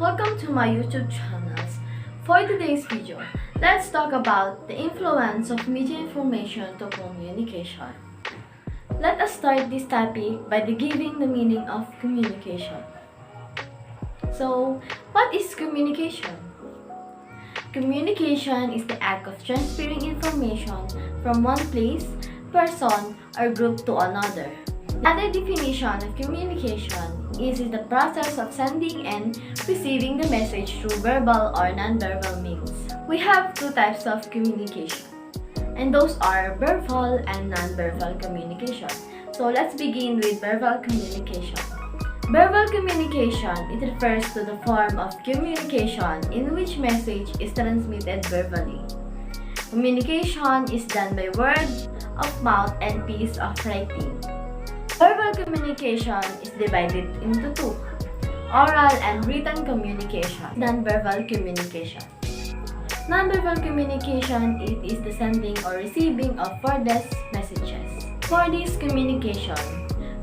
welcome to my YouTube channels. For today's video, let's talk about the influence of media information to communication. Let us start this topic by giving the meaning of communication. So, what is communication? Communication is the act of transferring information from one place, person, or group to another. Another definition of communication is the process of sending and receiving the message through verbal or nonverbal means. We have two types of communication, and those are verbal and nonverbal communication. So let's begin with verbal communication. Verbal communication, it refers to the form of communication in which message is transmitted verbally. Communication is done by word of mouth and piece of writing. Verbal communication is divided into two: oral and written communication, non-verbal communication. Non-verbal communication, it is the sending or receiving of wordless messages. For this communication,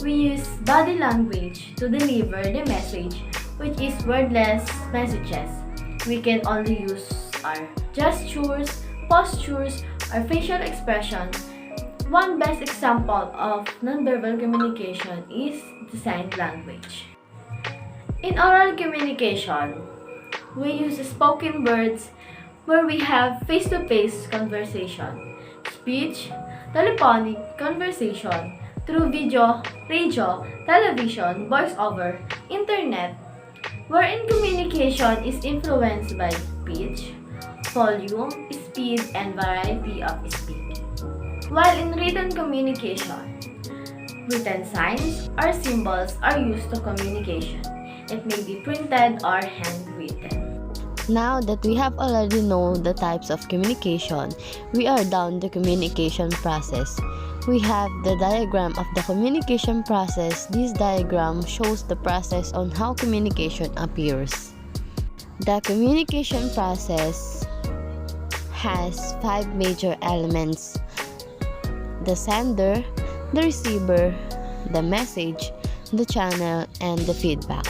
we use body language to deliver the message, which is wordless messages. We can only use our gestures, postures, or facial expressions. One best example of nonverbal communication is the sign language. In oral communication, we use spoken words where we have face-to-face conversation, speech, telephonic conversation, through video, radio, television, voice-over, internet, wherein communication is influenced by pitch, volume, speed, and variety of speech. While in written communication, written signs or symbols are used to communication. It may be printed or handwritten. Now that we have already known the types of communication, we are down the communication process. We have the diagram of the communication process. This diagram shows the process on how communication appears. The communication process has 5 major elements: the sender, the receiver, the message, the channel, and the feedback.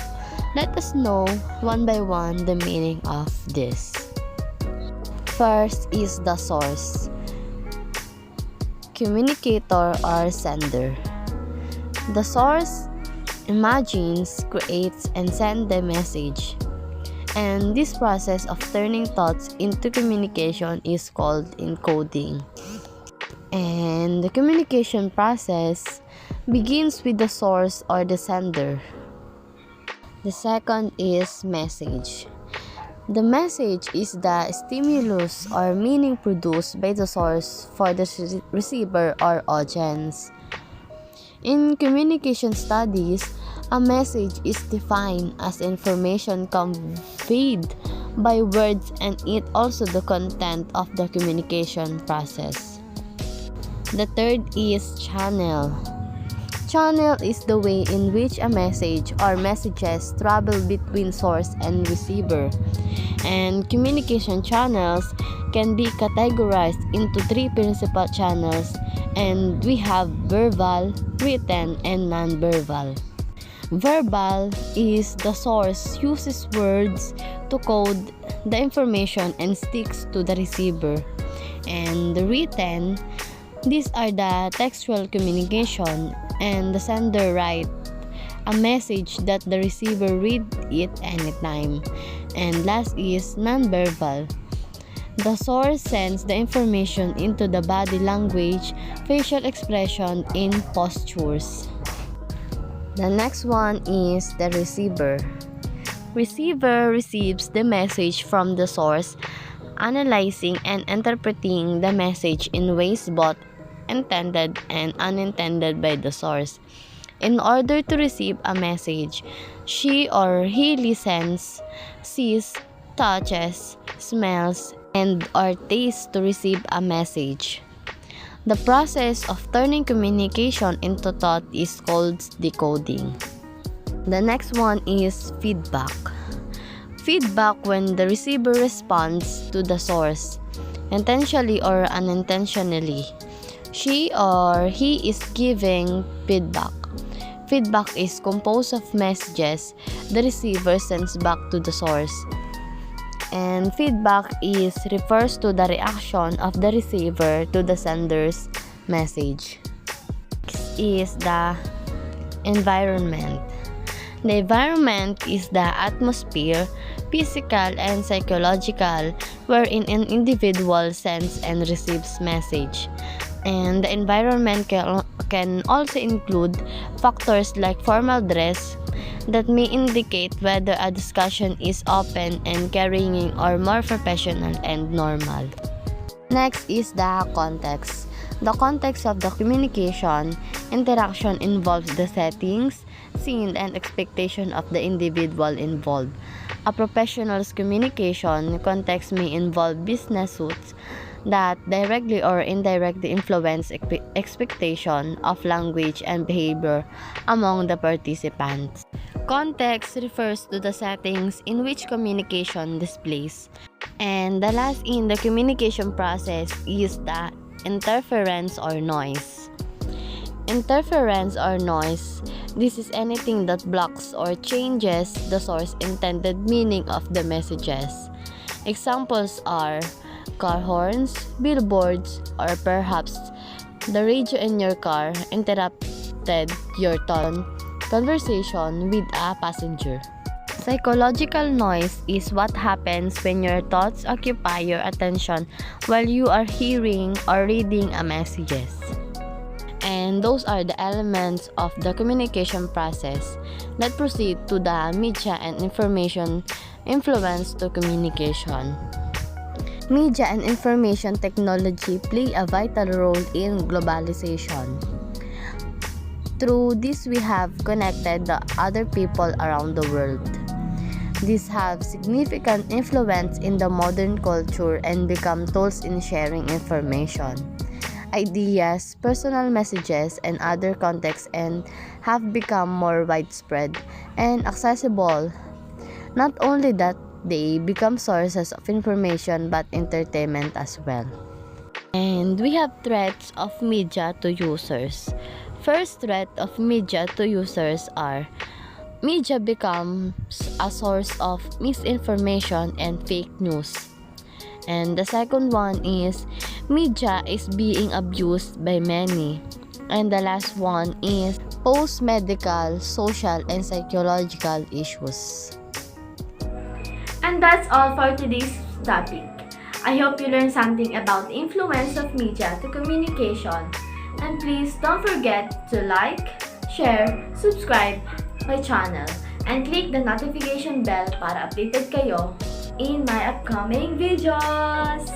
Let us know one by one the meaning of this. First is the source. Communicator or sender. The source imagines, creates, and sends the message. And this process of turning thoughts into communication is called encoding. And the communication process begins with the source or the sender. The second is message. The message is the stimulus or meaning produced by the source for the receiver or audience. In communication studies, a message is defined as information conveyed by words, and it also the content of the communication process. The third is channel. Channel is the way in which a message or messages travel between source and receiver. And communication channels can be categorized into 3 principal channels, and we have verbal, written, and non-verbal. Verbal is the source uses words to code the information and sticks to the receiver. And the written, these are the textual communication, and the sender write a message that the receiver read it anytime. And last is nonverbal. The source sends the information into the body language, facial expression, in postures. The next one is the receiver. Receiver receives the message from the source, analyzing and interpreting the message in ways both intended and unintended by the source. In order to receive a message, she or he listens, sees, touches, smells, and or tastes to receive a message. The process of turning communication into thought is called decoding. The next one is feedback. Feedback when the receiver responds to the source, intentionally or unintentionally. She or he is giving feedback. Feedback is composed of messages the receiver sends back to the source. And feedback refers to the reaction of the receiver to the sender's message. Next is the environment. The environment is the atmosphere, physical and psychological, wherein an individual sends and receives message. And the environment can also include factors like formal dress that may indicate whether a discussion is open and carrying or more professional and normal. Next is the context. The context of the communication interaction involves the settings, scene, and expectation of the individual involved. A professional's communication context may involve business suits that directly or indirectly influence expectation of language and behavior among the participants. Context refers to the settings in which communication displays. And the last in the communication process is the interference or noise. Interference or noise. This is anything that blocks or changes the source intended meaning of the messages. Examples are car horns, billboards, or perhaps the radio in your car interrupted your conversation with a passenger. Psychological noise is what happens when your thoughts occupy your attention while you are hearing or reading a messages. And those are the elements of the communication process. Let's proceed to the media and information influence to communication. Media and information technology play a vital role in globalization. Through this, we have connected the other people around the world. These have significant influence in the modern culture and become tools in sharing information, ideas, personal messages, and other contexts and have become more widespread and accessible. Not only that, they become sources of information but entertainment as well. And we have threats of media to users. First threat of media to users are media becomes a source of misinformation and fake news. And the second one is media is being abused by many. And the last one is post-medical, social, and psychological issues. And that's all for today's topic. I hope you learned something about the influence of media to communication. And please don't forget to like, share, subscribe my channel, and click the notification bell para updated kayo in my upcoming videos!